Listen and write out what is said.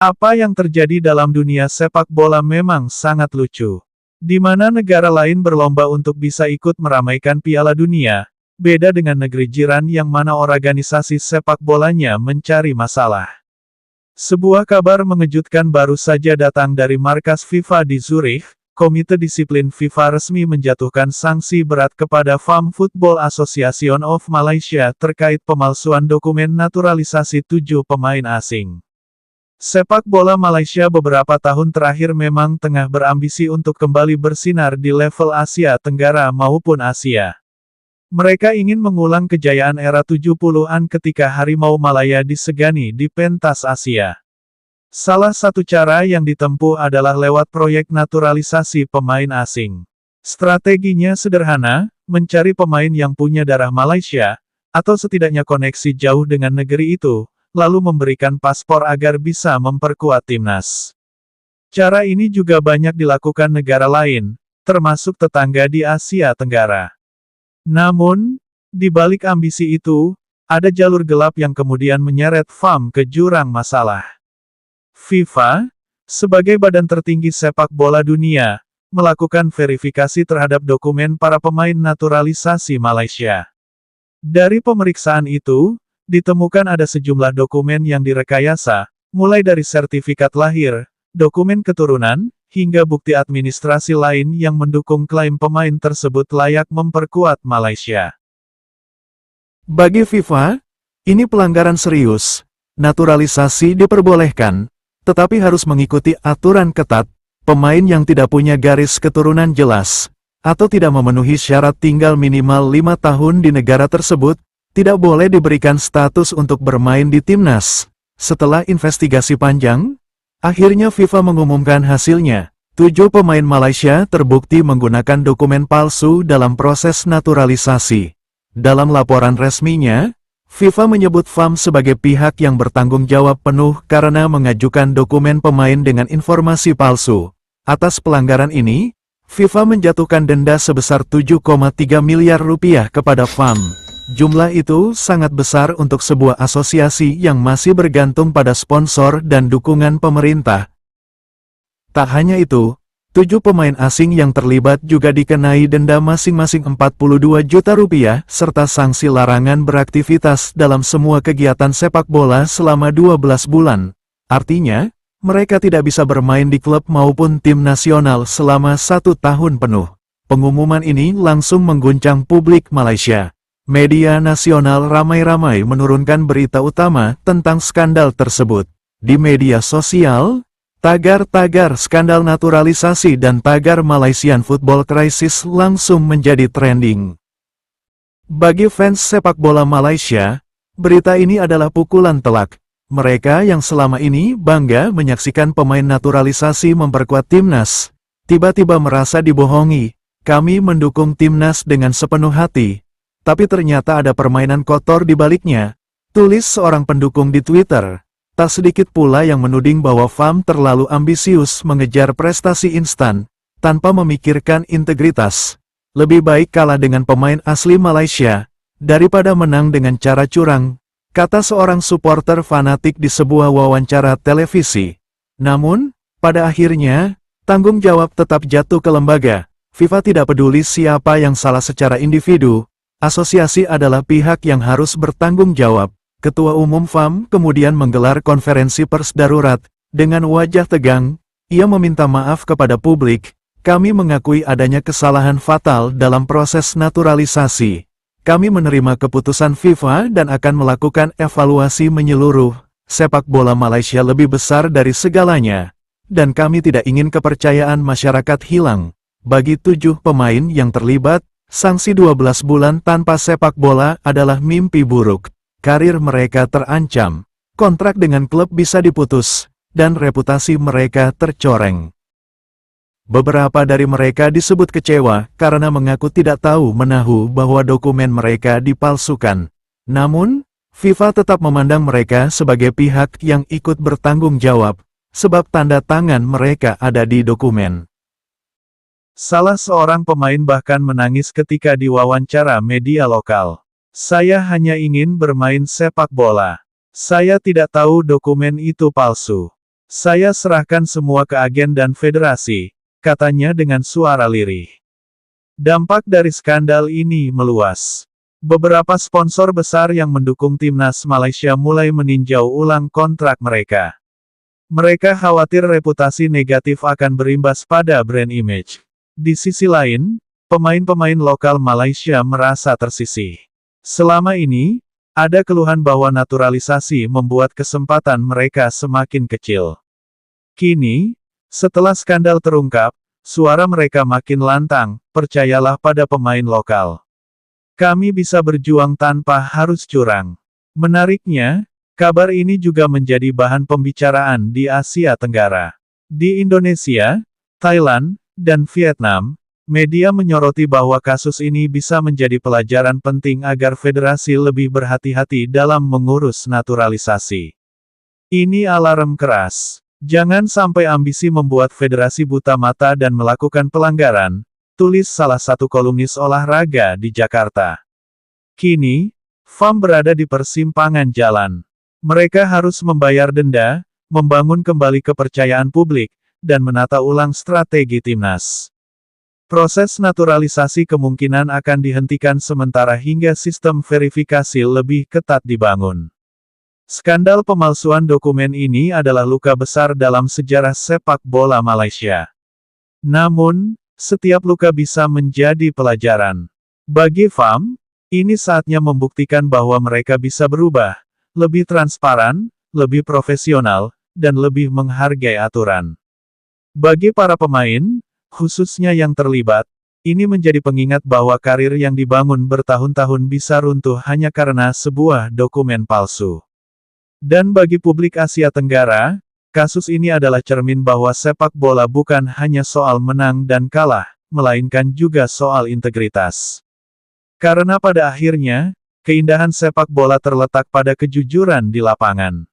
Apa yang terjadi dalam dunia sepak bola memang sangat lucu. Di mana negara lain berlomba untuk bisa ikut meramaikan Piala Dunia, beda dengan negeri jiran yang mana organisasi sepak bolanya mencari masalah. Sebuah kabar mengejutkan baru saja datang dari markas FIFA di Zurich. Komite Disiplin FIFA resmi menjatuhkan sanksi berat kepada FAM Football Association of Malaysia terkait pemalsuan dokumen naturalisasi 7 pemain asing. Sepak bola Malaysia beberapa tahun terakhir memang tengah berambisi untuk kembali bersinar di level Asia Tenggara maupun Asia. Mereka ingin mengulang kejayaan era 70-an ketika Harimau Malaya disegani di pentas Asia. Salah satu cara yang ditempuh adalah lewat proyek naturalisasi pemain asing. Strateginya sederhana, mencari pemain yang punya darah Malaysia, atau setidaknya koneksi jauh dengan negeri itu, lalu memberikan paspor agar bisa memperkuat timnas. Cara ini juga banyak dilakukan negara lain, termasuk tetangga di Asia Tenggara. Namun, di balik ambisi itu, ada jalur gelap yang kemudian menyeret FAM ke jurang masalah. FIFA, sebagai badan tertinggi sepak bola dunia, melakukan verifikasi terhadap dokumen para pemain naturalisasi Malaysia. Dari pemeriksaan itu, ditemukan ada sejumlah dokumen yang direkayasa, mulai dari sertifikat lahir, dokumen keturunan, hingga bukti administrasi lain yang mendukung klaim pemain tersebut layak memperkuat Malaysia. Bagi FIFA, ini pelanggaran serius. Naturalisasi diperbolehkan, tetapi harus mengikuti aturan ketat. Pemain yang tidak punya garis keturunan jelas, atau tidak memenuhi syarat tinggal minimal 5 tahun di negara tersebut, tidak boleh diberikan status untuk bermain di timnas. Setelah investigasi panjang, akhirnya FIFA mengumumkan hasilnya. 7 pemain Malaysia terbukti menggunakan dokumen palsu dalam proses naturalisasi. Dalam laporan resminya, FIFA menyebut FAM sebagai pihak yang bertanggung jawab penuh karena mengajukan dokumen pemain dengan informasi palsu. Atas pelanggaran ini, FIFA menjatuhkan denda sebesar 7,3 miliar rupiah kepada FAM. Jumlah itu sangat besar untuk sebuah asosiasi yang masih bergantung pada sponsor dan dukungan pemerintah. Tak hanya itu, 7 pemain asing yang terlibat juga dikenai denda masing-masing 42 juta rupiah, serta sanksi larangan beraktivitas dalam semua kegiatan sepak bola selama 12 bulan. Artinya, mereka tidak bisa bermain di klub maupun tim nasional selama 1 tahun penuh. Pengumuman ini langsung mengguncang publik Malaysia. Media nasional ramai-ramai menurunkan berita utama tentang skandal tersebut. Di media sosial, tagar-tagar skandal naturalisasi dan tagar Malaysian Football Crisis langsung menjadi trending. Bagi fans sepak bola Malaysia, berita ini adalah pukulan telak. Mereka yang selama ini bangga menyaksikan pemain naturalisasi memperkuat timnas, tiba-tiba merasa dibohongi. Kami mendukung timnas dengan sepenuh hati. Tapi ternyata ada permainan kotor di baliknya, tulis seorang pendukung di Twitter. Tak sedikit pula yang menuding bahwa FAM terlalu ambisius mengejar prestasi instan, tanpa memikirkan integritas. Lebih baik kalah dengan pemain asli Malaysia, daripada menang dengan cara curang, kata seorang supporter fanatik di sebuah wawancara televisi. Namun, pada akhirnya, tanggung jawab tetap jatuh ke lembaga. FIFA tidak peduli siapa yang salah secara individu. Asosiasi adalah pihak yang harus bertanggung jawab. Ketua Umum FAM kemudian menggelar konferensi pers darurat. Dengan wajah tegang, ia meminta maaf kepada publik. Kami mengakui adanya kesalahan fatal dalam proses naturalisasi. Kami menerima keputusan FIFA dan akan melakukan evaluasi menyeluruh. Sepak bola Malaysia lebih besar dari segalanya. Dan kami tidak ingin kepercayaan masyarakat hilang. Bagi 7 pemain yang terlibat, sanksi 12 bulan tanpa sepak bola adalah mimpi buruk. Karir mereka terancam, kontrak dengan klub bisa diputus, dan reputasi mereka tercoreng. Beberapa dari mereka disebut kecewa karena mengaku tidak tahu menahu bahwa dokumen mereka dipalsukan. Namun, FIFA tetap memandang mereka sebagai pihak yang ikut bertanggung jawab, sebab tanda tangan mereka ada di dokumen. Salah seorang pemain bahkan menangis ketika diwawancara media lokal. Saya hanya ingin bermain sepak bola. Saya tidak tahu dokumen itu palsu. Saya serahkan semua ke agen dan federasi, katanya dengan suara lirih. Dampak dari skandal ini meluas. Beberapa sponsor besar yang mendukung timnas Malaysia mulai meninjau ulang kontrak mereka. Mereka khawatir reputasi negatif akan berimbas pada brand image. Di sisi lain, pemain-pemain lokal Malaysia merasa tersisih. Selama ini, ada keluhan bahwa naturalisasi membuat kesempatan mereka semakin kecil. Kini, setelah skandal terungkap, suara mereka makin lantang, percayalah pada pemain lokal. Kami bisa berjuang tanpa harus curang. Menariknya, kabar ini juga menjadi bahan pembicaraan di Asia Tenggara. Di Indonesia, Thailand, dan Vietnam, media menyoroti bahwa kasus ini bisa menjadi pelajaran penting agar federasi lebih berhati-hati dalam mengurus naturalisasi. Ini alarm keras. Jangan sampai ambisi membuat federasi buta mata dan melakukan pelanggaran, tulis salah satu kolumnis olahraga di Jakarta. Kini, FAM berada di persimpangan jalan. Mereka harus membayar denda, membangun kembali kepercayaan publik, dan menata ulang strategi timnas. Proses naturalisasi kemungkinan akan dihentikan sementara hingga sistem verifikasi lebih ketat dibangun. Skandal pemalsuan dokumen ini adalah luka besar dalam sejarah sepak bola Malaysia. Namun, setiap luka bisa menjadi pelajaran. Bagi FAM, ini saatnya membuktikan bahwa mereka bisa berubah, lebih transparan, lebih profesional, dan lebih menghargai aturan. Bagi para pemain, khususnya yang terlibat, ini menjadi pengingat bahwa karir yang dibangun bertahun-tahun bisa runtuh hanya karena sebuah dokumen palsu. Dan bagi publik Asia Tenggara, kasus ini adalah cermin bahwa sepak bola bukan hanya soal menang dan kalah, melainkan juga soal integritas. Karena pada akhirnya, keindahan sepak bola terletak pada kejujuran di lapangan.